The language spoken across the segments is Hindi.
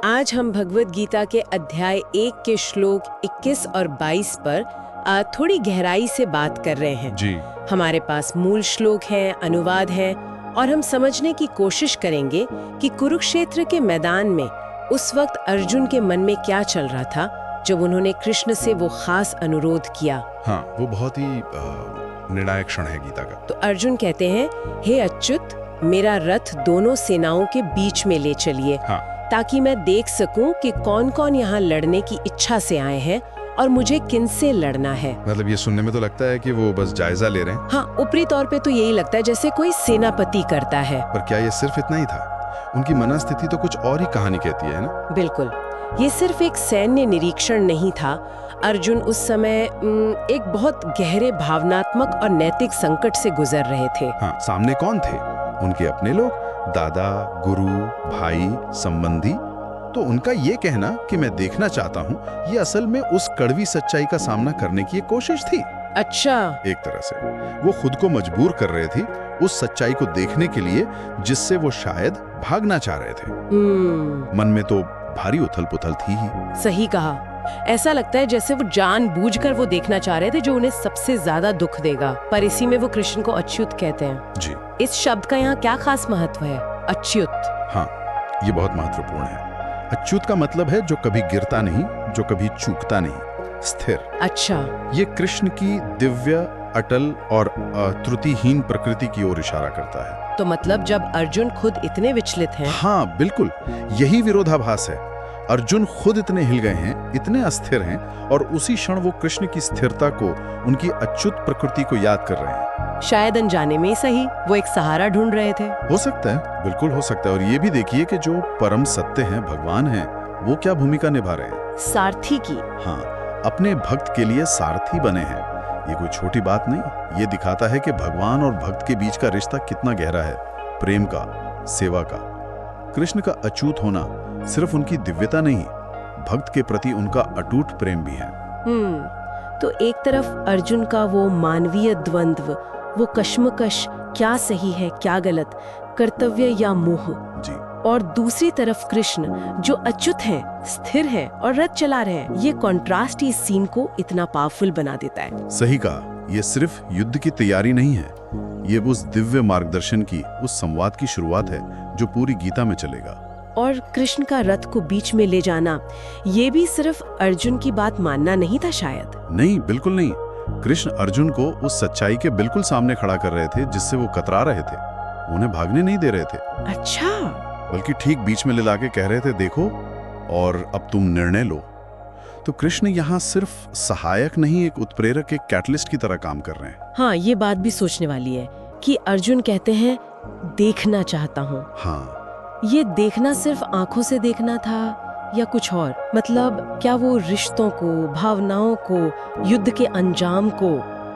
आज हम भगवत गीता के अध्याय 1 के श्लोक 21 और 22 पर थोड़ी गहराई से बात कर रहे हैं। जी। हमारे पास मूल श्लोक हैं, अनुवाद है और हम समझने की कोशिश करेंगे कि कुरुक्षेत्र के मैदान में उस वक्त अर्जुन के मन में क्या चल रहा था जब उन्होंने कृष्ण से वो खास अनुरोध किया। हाँ, वो बहुत ही निर्णायक क्षण है गीता का। तो अर्जुन कहते हैं, हे अच्युत, मेरा रथ दोनों सेनाओं के बीच में ले चलिए। हाँ। ताकि मैं देख सकूं कि कौन कौन यहाँ लड़ने की इच्छा से आए हैं और मुझे किनसे लड़ना है। मतलब ये सुनने में तो लगता है कि वो बस जायजा ले रहे हैं। हाँ, ऊपरी तौर पे तो यही लगता है जैसे कोई सेनापति करता है। पर क्या ये सिर्फ इतना ही था? उनकी मनस्थिति तो कुछ और ही कहानी कहती है ना? बिल्कुल, ये सिर्फ एक सैन्य निरीक्षण नहीं था। अर्जुन उस समय एक बहुत गहरे भावनात्मक और नैतिक संकट से गुजर रहे थे। हाँ, सामने कौन थे? उनके अपने लोग, दादा, गुरु, भाई, संबंधी। तो उनका ये कहना कि मैं देखना चाहता हूँ, ये असल में उस कड़वी सच्चाई का सामना करने की एक कोशिश थी। अच्छा। एक तरह से वो खुद को मजबूर कर रहे थे उस सच्चाई को देखने के लिए जिससे वो शायद भागना चाह रहे थे। मन में तो भारी उथल पुथल थी ही। सही कहा। ऐसा लगता है जैसे वो जानबूझकर वो देखना चाह रहे थे जो उन्हें सबसे ज्यादा दुख देगा। पर इसी में वो कृष्ण को अच्युत कहते हैं। जी। इस शब्द का यहाँ क्या खास महत्व है? अच्युत। हाँ, ये बहुत महत्वपूर्ण है। अच्युत का मतलब है जो कभी गिरता नहीं, जो कभी चूकता नहीं, स्थिर। अच्छा। ये कृष्ण की दिव्य, अटल और त्रुटिहीन प्रकृति की ओर इशारा करता है। तो मतलब जब अर्जुन खुद इतने विचलित हैं। हाँ बिल्कुल, यही विरोधाभास है। अर्जुन खुद इतने हिल गए हैं, इतने अस्थिर हैं, और उसी क्षण वो कृष्ण की स्थिरता को, उनकी अच्युत प्रकृति को याद कर रहे हैं। शायद अनजाने में ही सही, वो एक सहारा ढूंढ रहे थे। हो सकता है, बिल्कुल हो सकता है। और ये भी देखिए कि जो परम सत्य हैं, भगवान हैं, वो क्या भूमिका निभा रहे हैं? सारथी की। हाँ, अपने भक्त के लिए सारथी बने हैं। ये कोई छोटी बात नहीं। ये दिखाता है कि भगवान और भक्त के बीच का रिश्ता कितना गहरा है, प्रेम का, सेवा का। कृष्ण का अछूत होना सिर्फ उनकी दिव्यता नहीं, भक्त के प्रति उनका अटूट प्रेम भी है। तो एक तरफ अर्जुन का वो मानवीय द्वंद्व, वो कश्मकश, क्या सही है क्या गलत, कर्तव्य या मोह, जी। और दूसरी तरफ कृष्ण जो अच्युत हैं, स्थिर हैं और रथ चला रहे हैं। ये कॉन्ट्रास्ट इस सीन को इतना पावरफुल बना देता है। सही कहा। ये सिर्फ युद्ध की तैयारी नहीं है, ये उस दिव्य मार्गदर्शन की, उस संवाद की शुरुआत है जो पूरी गीता में चलेगा। और कृष्ण का रथ को बीच में ले जाना, ये भी सिर्फ अर्जुन की बात मानना नहीं था शायद। नहीं, बिल्कुल नहीं। कृष्ण अर्जुन को उस सच्चाई के बिल्कुल सामने खड़ा कर रहे थे जिससे वो कतरा रहे थे। उन्हें भागने नहीं दे रहे थे। अच्छा। बल्कि ठीक बीच में ले लाके कह रहे थे, देखो और अब तुम निर्णय लो। तो कृष्ण यहाँ सिर्फ सहायक नहीं, एक उत्प्रेरक, एक कैटलिस्ट की तरह काम कर रहे हैं। हाँ, ये बात भी सोचने वाली है कि अर्जुन कहते हैं देखना चाहता हूँ। हाँ, ये देखना सिर्फ आंखों से देखना था या कुछ और? मतलब क्या वो रिश्तों को, भावनाओं को, युद्ध के अंजाम को,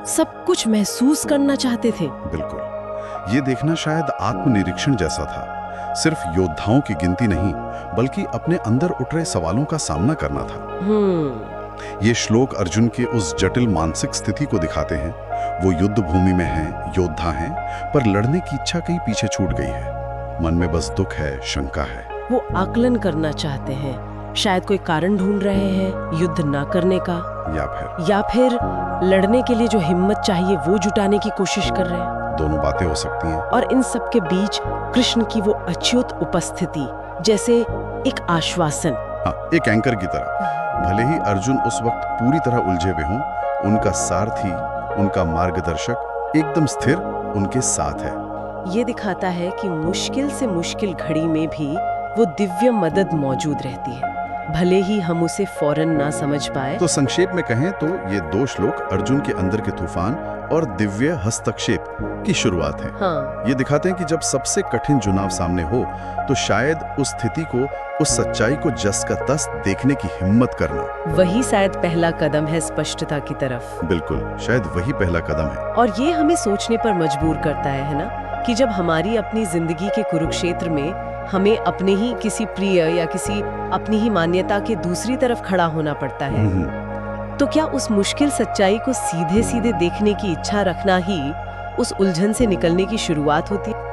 सब कुछ महसूस करना चाहते थे? बिल्कुल। ये देखना शायद आत्मनिरीक्षण जैसा था। सिर्फ योद्धाओं की गिनती नहीं, बल्कि अपने अंदर उठ रहे सवालों का सामना करना था। ये श्लोक अर्जुन के उस जटिल मानसिक स्थिति को दिखाते हैं। वो युद्ध भूमि में हैं, योद्धा हैं, पर लड़ने की इच्छा कहीं पीछे छूट गई है। मन में बस दुख है, शंका है। वो आकलन करना चाहते हैं, शायद कोई कारण ढूंढ रहे हैं युद्ध ना करने का, या फिर लड़ने के लिए जो हिम्मत चाहिए वो जुटाने की कोशिश कर रहे हैं। दोनों बातें हो सकती हैं। और इन सब के बीच कृष्ण की वो अच्युत उपस्थिति, जैसे एक आश्वासन। हाँ, एक एंकर की तरह। भले ही अर्जुन उस वक्त पूरी तरह उलझे हुए हों, उनका सारथी, उनका मार्गदर्शक एकदम स्थिर उनके साथ है। ये दिखाता है कि मुश्किल से मुश्किल घड़ी में भी वो दिव्य मदद मौजूद रहती है, भले ही हम उसे फौरन ना समझ पाए। तो संक्षेप में कहें तो ये 2 श्लोक अर्जुन के अंदर के तूफान और दिव्य हस्तक्षेप की शुरुआत है। हाँ। ये दिखाते हैं कि जब सबसे कठिन चुनाव सामने हो तो शायद उस स्थिति को, उस सच्चाई को जस का तस देखने की हिम्मत करना, वही शायद पहला कदम है स्पष्टता की तरफ। बिल्कुल, शायद वही पहला कदम है। और ये हमें सोचने पर मजबूर करता है ना, कि जब हमारी अपनी जिंदगी के कुरुक्षेत्र में हमें अपने ही किसी प्रिय या किसी अपनी ही मान्यता के दूसरी तरफ खड़ा होना पड़ता है, तो क्या उस मुश्किल सच्चाई को सीधे सीधे देखने की इच्छा रखना ही उस उलझन से निकलने की शुरुआत होती है?